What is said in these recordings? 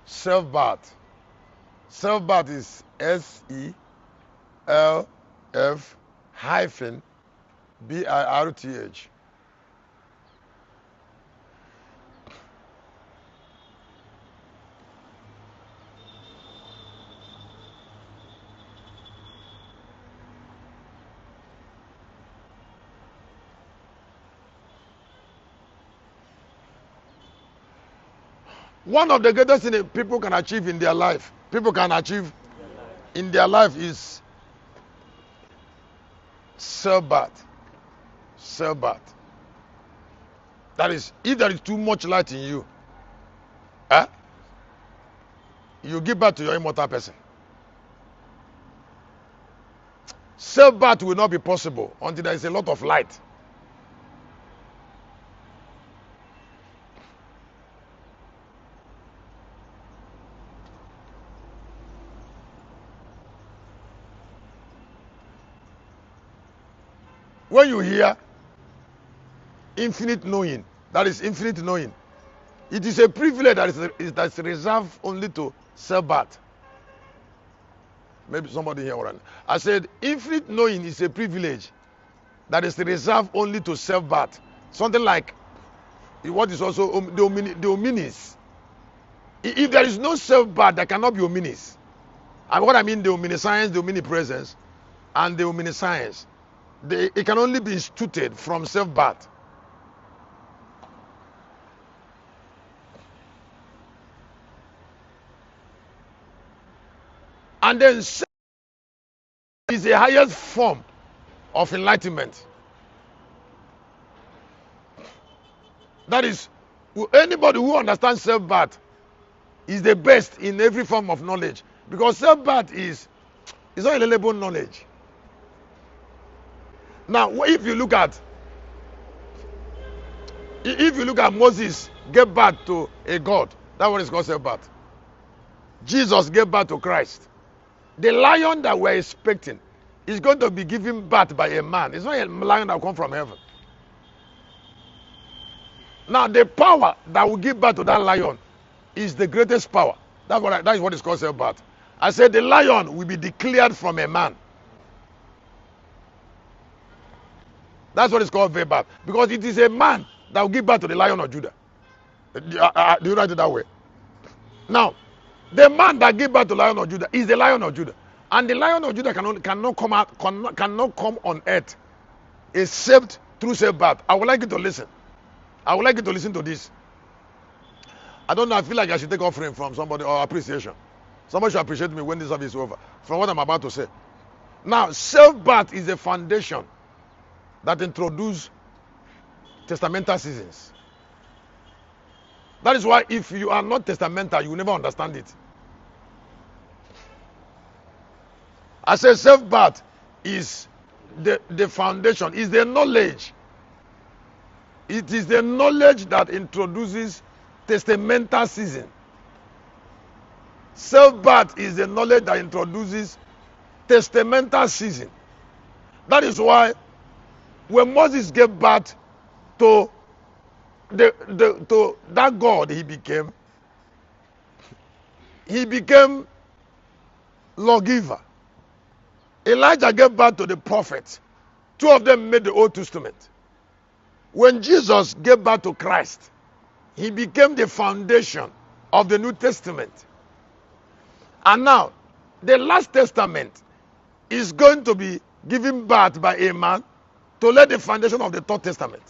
Self-birth. Self-birth is SELF-BIRTH. One of the greatest things people can achieve in their life, is self-birth. Self-birth. That is, if there is too much light in you, you give birth to your immortal person. Self-birth will not be possible until there is a lot of light. When you hear infinite knowing, that is infinite knowing, it is a privilege that is reserved only to self-birth. Maybe somebody here will. I said infinite knowing is a privilege that is reserved only to self-birth. Something like what is also the omnis. If there is no self-birth, there cannot be omnis. And what I mean, the omniscience, the omnipresence, and the omniscience, it can only be instituted from self-birth. And then self is the highest form of enlightenment. That is, anybody who understands self-birth is the best in every form of knowledge, because self-birth is not available knowledge. Now, if you look at Moses gave birth to a God, that's what is called self-birth. Jesus gave birth to Christ. The lion that we're expecting is going to be given birth by a man. It's not a lion that will come from heaven. Now, the power that will give birth to that lion is the greatest power. That is what is called self-birth. I said the lion will be declared from a man. That's what is called birth, because it is a man that will give birth to the Lion of Judah. Do you write it that way? Now, the man that gave birth to the Lion of Judah is the Lion of Judah, and the Lion of Judah cannot come on earth except through self-birth. I would like you to listen. I would like you to listen to this. I don't know. I feel like I should take offering from somebody or appreciation. Somebody should appreciate me when this service is over from what I'm about to say. Now, self-birth is the foundation that introduce testamental seasons. That is why if you are not testamental, you will never understand it. I say self-birth is the foundation, is the knowledge. It is the knowledge that introduces testamental season. Self-birth is the knowledge that introduces testamental season. That is why when Moses gave birth to that God, he became lawgiver. Elijah gave birth to the prophet. Two of them made the Old Testament. When Jesus gave birth to Christ, he became the foundation of the New Testament. And now, the last testament is going to be given birth by a man to lay the foundation of the Third Testament.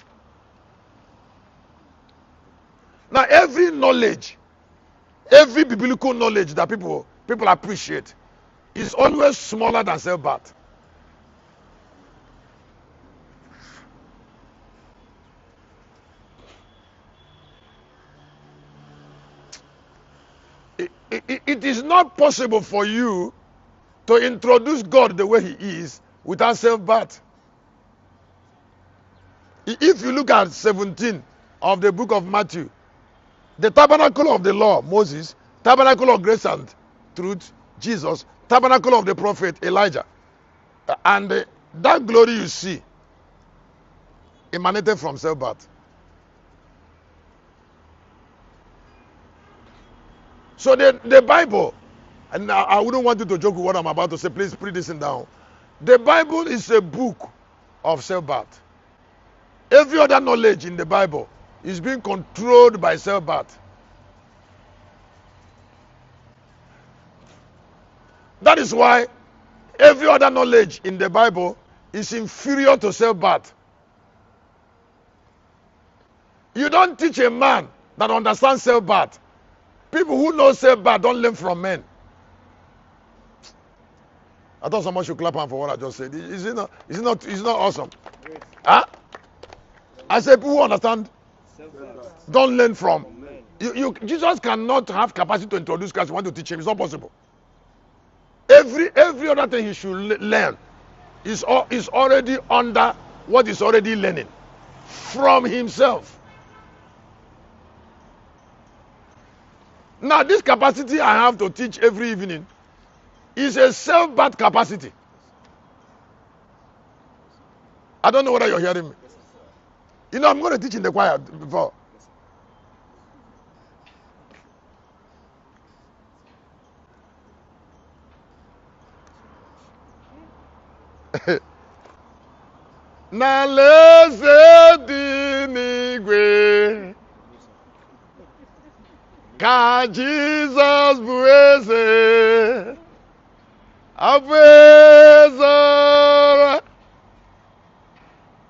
Now, every knowledge, every biblical knowledge that people appreciate is always smaller than self-birth. It is not possible for you to introduce God the way he is without self-birth. If you look at 17 of the book of Matthew, the tabernacle of the law, Moses, tabernacle of grace and truth, Jesus, tabernacle of the prophet, Elijah, and that glory you see emanated from self-birth. So the Bible, and I wouldn't want you to joke with what I'm about to say. Please put this down. The Bible is a book of self-birth. Every other knowledge in the Bible is being controlled by self-birth. That is why every other knowledge in the Bible is inferior to self-birth. You don't teach a man that understands self-birth. People who know self-birth don't learn from men. I thought someone should clap hand for what I just said. Is it not awesome? Huh? I said people who understand don't learn from. Jesus cannot have capacity to introduce Christ. You want to teach him. It's not possible. Every other thing he should learn is already under what he's already learning from himself. Now, this capacity I have to teach every evening is a self-birth capacity. I don't know whether you're hearing me. You know, I'm going to teach in the choir before. Naleze dinigwe ka Jesus bueze abueze.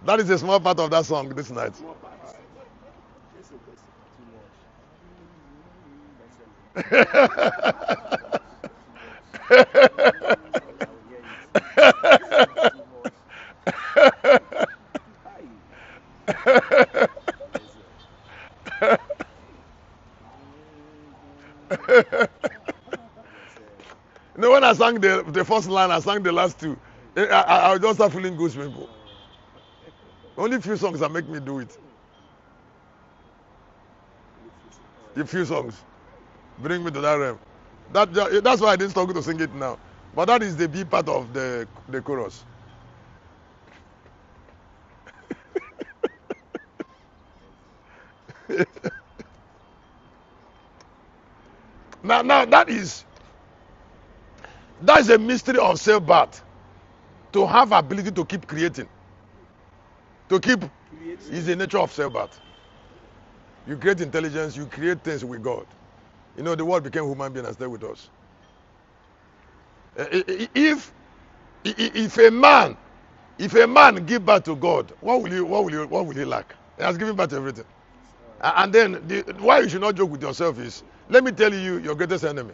That is a small part of that song this night. You know, when I sang the first line, I sang the last two. I just start feeling goosebumps. Only few songs that make me do it. A few songs bring me to that realm. That's why I didn't struggle to sing it now. But that is the B part of the chorus. Now that is a mystery of self-birth. To have ability to keep creating. To keep is the nature of self-birth. You create intelligence, you create things with God. You know, the word became human being and stayed with us. If a man give birth to God, what will he lack? He has given birth to everything. And then why you should not joke with yourself is, let me tell you your greatest enemy.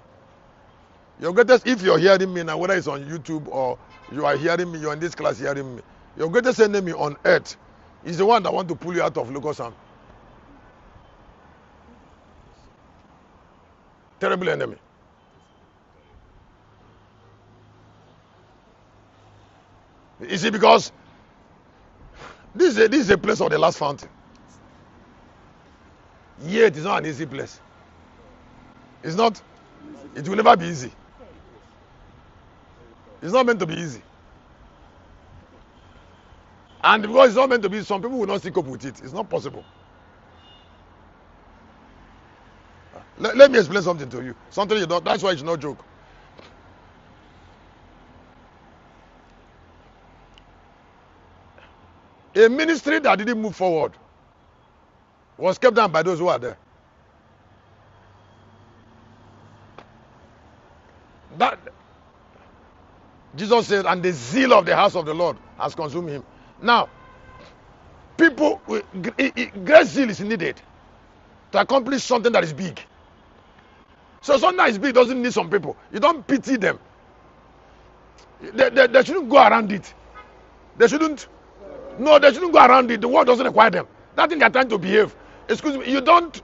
Your greatest, if you're hearing me now, whether it's on YouTube or you are hearing me, you're in this class hearing me, your greatest enemy on earth is the one that want to pull you out of Locust Sound. Terrible enemy. You see, because this is a place of the last fountain. Yet it's not an easy place. It's not. It will never be easy. It's not meant to be easy. And because it's not meant to be, some people will not stick up with it. It's not possible. Let me explain something to you. Something you don't. That's why you should not joke. A ministry that didn't move forward was kept down by those who are there. That Jesus said, and the zeal of the house of the Lord has consumed him. Now, people, great zeal is needed to accomplish something that is big. So something that is big doesn't need some people. You don't pity them. They shouldn't go around it. They shouldn't go around it. The world doesn't require them. That thing they're trying to behave. Excuse me, you don't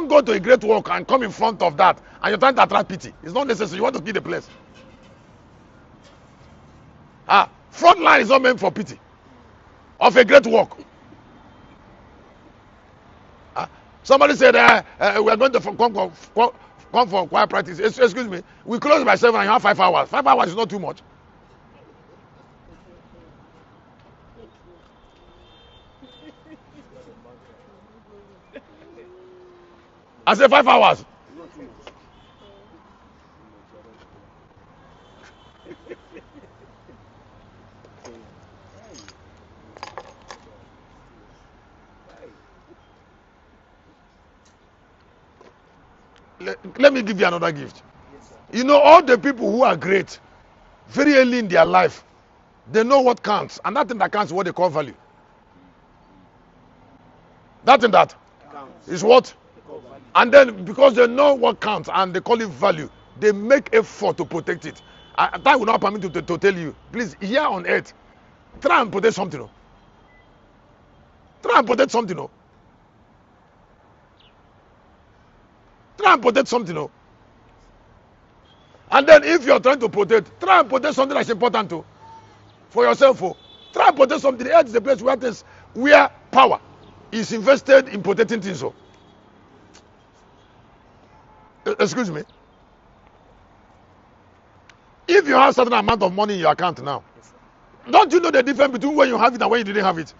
go to a great work and come in front of that and you're trying to attract pity. It's not necessary. You want to be the place. Front line is not meant for pity of a great work. Somebody said we are going to come for quiet practice. Excuse me, we close by 7 and you have 5 hours. 5 hours is not too much. I said 5 hours. Let me give you another gift. You know, all the people who are great, very early in their life, they know what counts, and that thing that counts is what they call value. That thing that is what? And then because they know what counts and they call it value, they make effort to protect it. That will not permit me to tell you, please, here on earth, try and protect something. Oh. Try and protect something. Oh. Try and protect something. Oh. And then if you're trying to protect, try and protect something that's important too. For yourself. Oh. Try and protect something. The earth is the place where power is invested in protecting things. Oh. Excuse me. If you have certain amount of money in your account now, don't you know the difference between when you have it and when you didn't have it?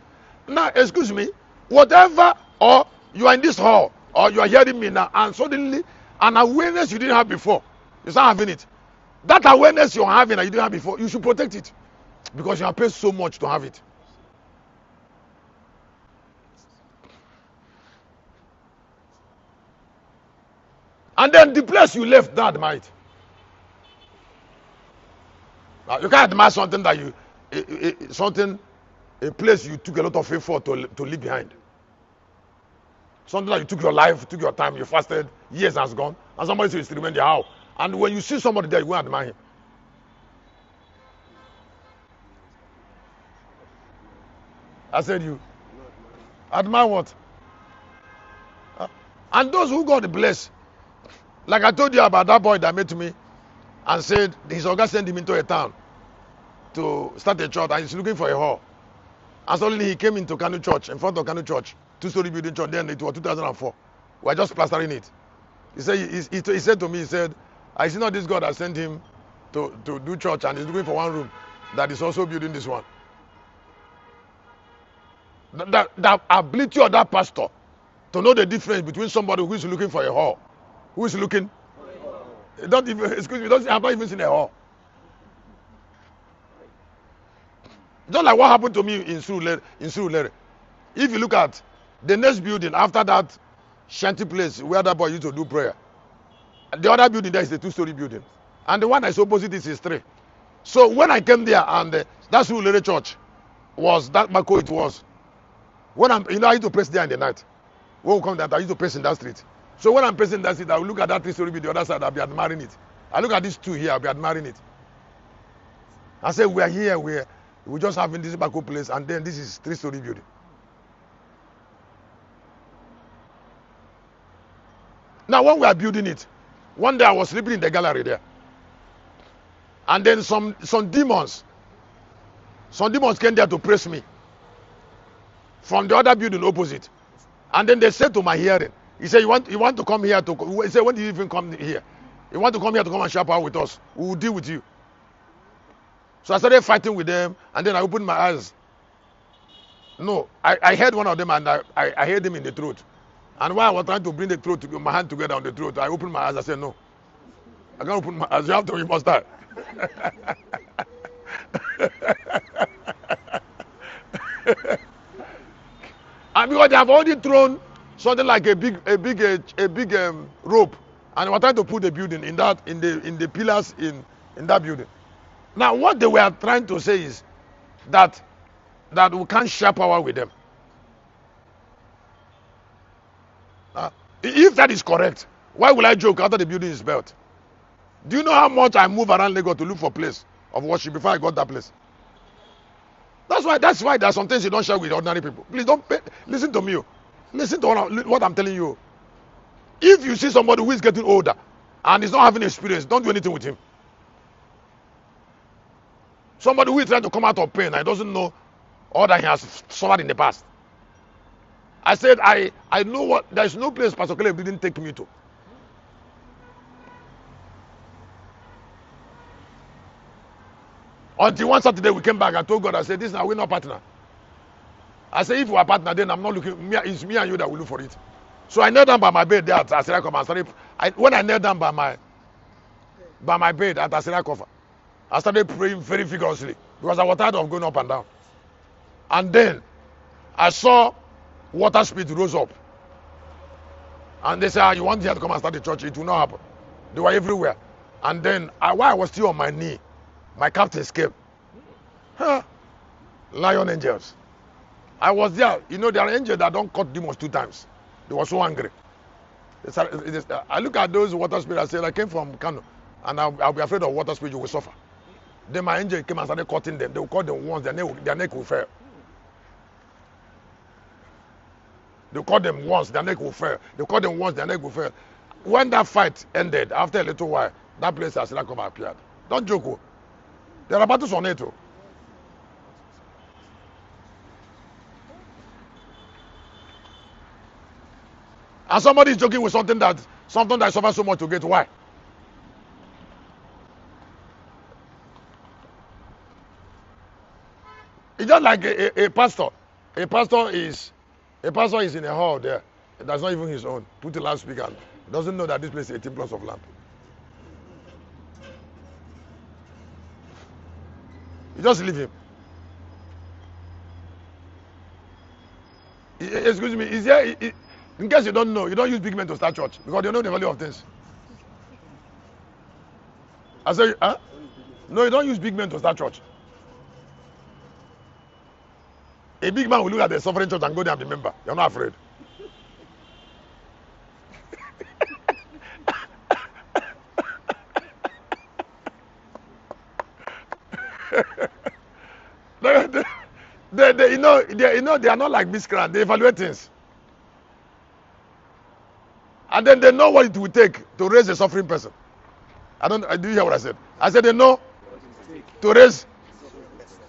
Now, excuse me, whatever, or you are in this hall, or you are hearing me now, and suddenly an awareness you didn't have before, you start having it. That awareness you're having that you didn't have before, you should protect it because you have paid so much to have it. And then the place you left, don't admire it. You can't admire something that a place you took a lot of effort to leave behind. Something that you took your life, took your time, you fasted, years has gone, and somebody says still remain there. How? And when you see somebody there, you won't admire him. I said you. Admire what? And those who God bless, like I told you about that boy that met me and said his Oga sent him into a town to start a church and he's looking for a hall. And suddenly he came into Kanu Church, in front of Kanu Church, two-story building church. Then it was 2004. We were just plastering it. He said to me, he said, I see not this God has sent him to do church and he's looking for one room that is also building this one. That ability of that pastor to know the difference between somebody who is looking for a hall, who is looking, don't even, excuse me, I've not even seen a hall. Just like what happened to me in Surulere. If you look at the next building after that shanty place where that boy used to do prayer, the other building there is a two-story building, and the one that's opposite is 3. So when I came there and that Surulere church was that Mako it was. When I used to press there in the night. When we come there, I used to press in that street. So when I'm pressing that street, I will look at that 3-story building, the other side, I'll be admiring it. I look at these 2 here, I'll be admiring it. I say we are here, we just having this Mako place, and then this is 3-story building. Now when we are building it, one day I was sleeping in the gallery there. And then some demons came there to press me from the other building opposite. And then they said to my hearing, he said, you want to come here to, he said, when do you even come here? You want to come here to come and shop out with us? We will deal with you. So I started fighting with them, and then I opened my eyes. No, I heard one of them, and I heard him in the throat. And while I was trying to bring the throat, my hand together on the throat, I opened my eyes. I said, no, I can't open my eyes. You have to, you must die. And because they have already thrown something like a big rope, and we're trying to put the building in the pillars in that building. Now what they were trying to say is that we can't share power with them. If that is correct, why will I joke after the building is built? Do you know how much I move around Lagos to look for a place of worship before I got that place? That's why there are some things you don't share with ordinary people. Please listen to me. Listen to what I'm telling you. If you see somebody who is getting older and is not having experience, don't do anything with him. Somebody who is trying to come out of pain and doesn't know all that he has suffered in the past. I said, I know what, there's no place Pastor Caleb didn't take me to. Until one Saturday we came back and told God, I said, this now we're not partner. I said, if we are partner, then I'm not looking, it's me and you that will look for it. So I knelt down by my bed there at Asira Come and started. When I knelt down by my by my bed at Asira Kofa. I started praying very vigorously because I was tired of going up and down. And then I saw water spirit rose up. And they said, you want here to come and start the church? It will not happen. They were everywhere. And then while I was still on my knee, my captains came. Huh. Lion angels. I was there. You know, there are angels that don't cut demons 2 times. They were so angry. I look at those water spirits. I said, I came from Kano, and I'll be afraid of water spirits. You will suffer. Then my angel came and started cutting them. They will cut them once, their neck will fail. They cut them once, their neck will fail. They cut them once, their neck will fail. When that fight ended, after a little while, that place has like appeared. Don't joke. There are battles on it. And somebody is joking with something that I suffer so much to get. Why? It's just like a pastor. A pastor is in a hall there. That's not even his own. Put the loudspeaker and doesn't know that this place is 18 plus of land. You just leave him. Excuse me, is there, in case you don't know, you don't use big men to start church because they know the value of things. I say, huh? No, you don't use big men to start church. A big man will look at the suffering church and go there and be member. You're not afraid. They are not like miscreants. They evaluate things. And then they know what it will take to raise a suffering person. Do you hear what I said? I said they know to raise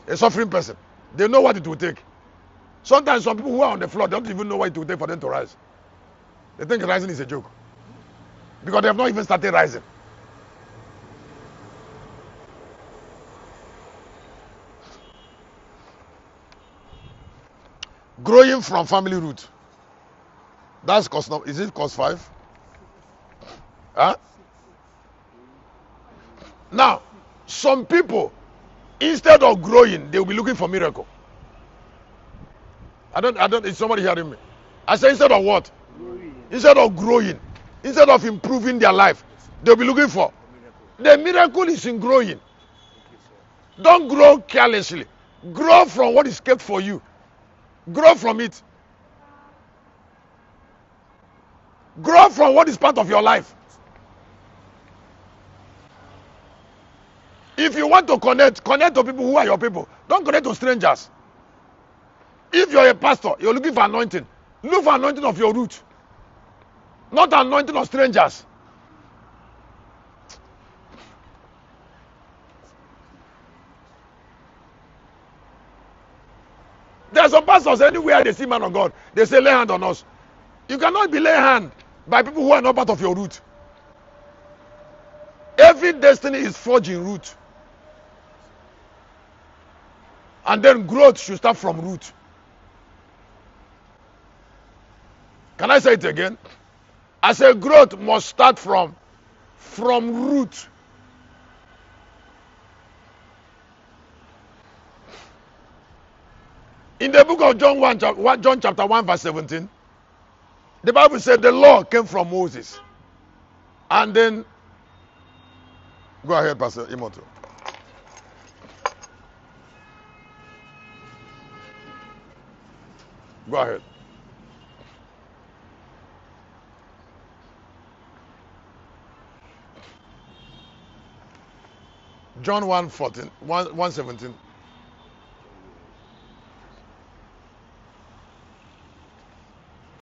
a suffering person. They know what it will take. Sometimes some people who are on the floor don't even know what it will take for them to rise. They think rising is a joke. Because they have not even started rising. Growing from family root. That's cost. Is it cost 5? Huh? Now, some people, instead of growing, they will be looking for miracle. Is somebody hearing me? I say instead of what? Instead of growing, instead of improving their life, they'll be looking for. The miracle is in growing. Don't grow carelessly. Grow from what is kept for you. Grow from it. Grow from what is part of your life. If you want to connect to people who are your people. Don't connect to strangers. If you're a pastor, you're looking for anointing. Look for anointing of your root. Not anointing of strangers. There are some pastors anywhere they see man of God. They say lay hand on us. You cannot be lay hand by people who are not part of your root. Every destiny is forged in root. And then growth should start from root. Can I say it again? I say growth must start from root. In the book of John chapter 1 verse 17, the Bible said the law came from Moses. And then, go ahead, Pastor Immortal. Go ahead. John 1:14, 1:17.